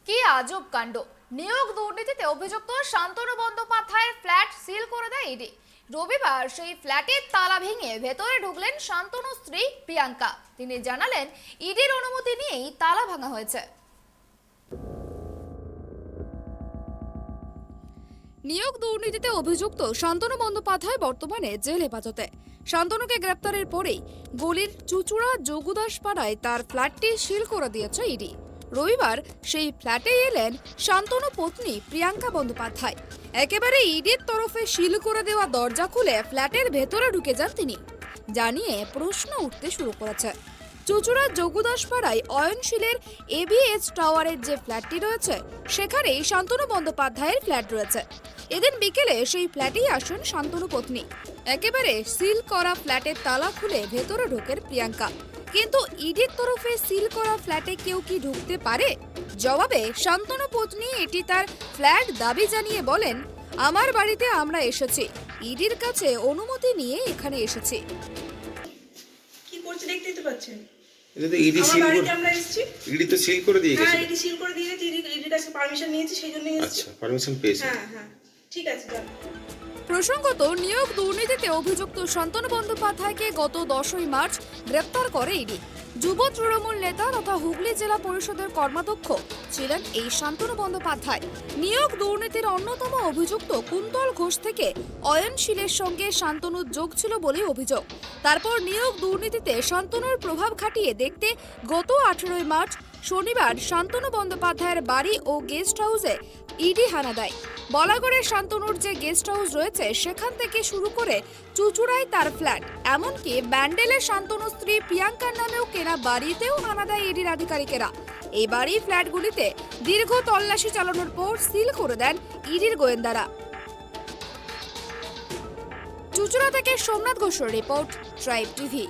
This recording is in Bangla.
কি আজব কাণ্ড! নিয়োগ দুর্নীতিতে অভিযুক্ত শান্তনু বন্দ্যোপাধ্যায়ের ফ্ল্যাট সিল করে দেয় ইডি। রবিবার সেই ফ্ল্যাটের তালা ভেঙে ভেতরে ঢুকলেন শান্তনুর স্ত্রী প্রিয়াঙ্কা। তিনি জানালেন, ইডির অনুমতি নিয়েই তালা ভাঙা হয়েছে। নিয়োগ দুর্নীতিতে অভিযুক্ত শান্তনু বন্দ্যোপাধ্যায় বর্তমানে জেল হেফাজতে। শান্তনুকে গ্রেপ্তারের পরেই গলির চুচুড়া যোগুদাসপাড়ায় তার ফ্ল্যাটটি সিল করে দিয়েছে ইডি। রবিবার সেই ফ্ল্যাটে এলেন শান্তনু পত্নী প্রিয়াঙ্কা বন্দ্যোপাধ্যায়। একেবারে ইডির তরফে সিল করে দেওয়া দরজা খুলে ফ্ল্যাটের ভেতরে ঢুকে যান তিনি। জানিয়ে প্রশ্ন উঠতে শুরু করেছে। চুচুড়া যোগুদাসপাড়ায় অয়নশীলের এবিএস টাওয়ারের যে ফ্ল্যাটটি রয়েছে, সেখানেই শান্তনু বন্দ্যোপাধ্যায়ের ফ্ল্যাট রয়েছে। এদিন বিকেলে সেই ফ্ল্যাটেই আসেন শান্তনু পত্নী। একেবারে সিল করা ফ্ল্যাটের তালা খুলে ভেতরে ঢোকেন প্রিয়াঙ্কা। কিন্তু ইডির তরফে সিল করা ফ্ল্যাটে কেউ কি ঢুকতে পারে? জবাবে শান্তনু পত্নী এটি তার ফ্ল্যাট দাবি জানিয়ে বলেন, আমার বাড়িতে আমরা এসেছি, ইডির কাছে অনুমতি নিয়ে এখানে এসেছি। কি করছে দেখতেই তো পাচ্ছেন। এটা তো ইডি সিল করে, আমরা এসেছি। ইডি তো সিল করে দিয়ে গেছে। হ্যাঁ, ইডি সিল করে দিয়ে গেছে। ইডির কাছে পারমিশন নিয়েছি, সেই জন্যই এসেছি। আচ্ছা, পারমিশন পেয়েছে। হ্যাঁ হ্যাঁ, ঠিক আছে, যান। প্রসঙ্গত, নিয়োগ দুর্নীতিতে অভিযুক্ত শান্তনু বন্দ্যোপাধ্যায়কে গত 10ই মার্চ গ্রেপ্তার করে ইডি। যুব তৃণমূল নেতা তথা হুগলি জেলা পরিষদের কর্মাধ্যক্ষ ছিলেন এই শান্তনু বন্দ্যোপাধ্যায়। নিয়োগ দুর্নীতির অন্যতম অভিযুক্ত কুন্তল ঘোষ থেকে অয়নশীলের সঙ্গে শান্তনুর যোগ ছিল বলে অভিযোগ। তারপর নিয়োগ দুর্নীতিতে শান্তনুর প্রভাব খাটিয়ে দেখতে গত 18ই মার্চ শনিবার শান্তনু বন্দ্যোপাধ্যায়ের বাড়ি ও গেস্ট হাউসে ইডি হানা দেয়। বলাগড়ের শান্তনুর যে গেস্ট হাউস রয়েছে, সেখান থেকে শুরু করে চুচুড়ায় তার ফ্ল্যাট, এমনকি ব্যান্ডেলের শান্তনুর স্ত্রী প্রিয়াঙ্কার নামেও কেনা বাড়িতেও হানা দেয় ইডির আধিকারিকেরা। এই বাড়ি ফ্ল্যাটগুলিতে দীর্ঘ তল্লাশি চালানোর পর সিল করে দেন ইডির গোয়েন্দারা। চুচুড়া থেকে সোমনাথ ঘোষের রিপোর্ট, ট্রাইব টিভি।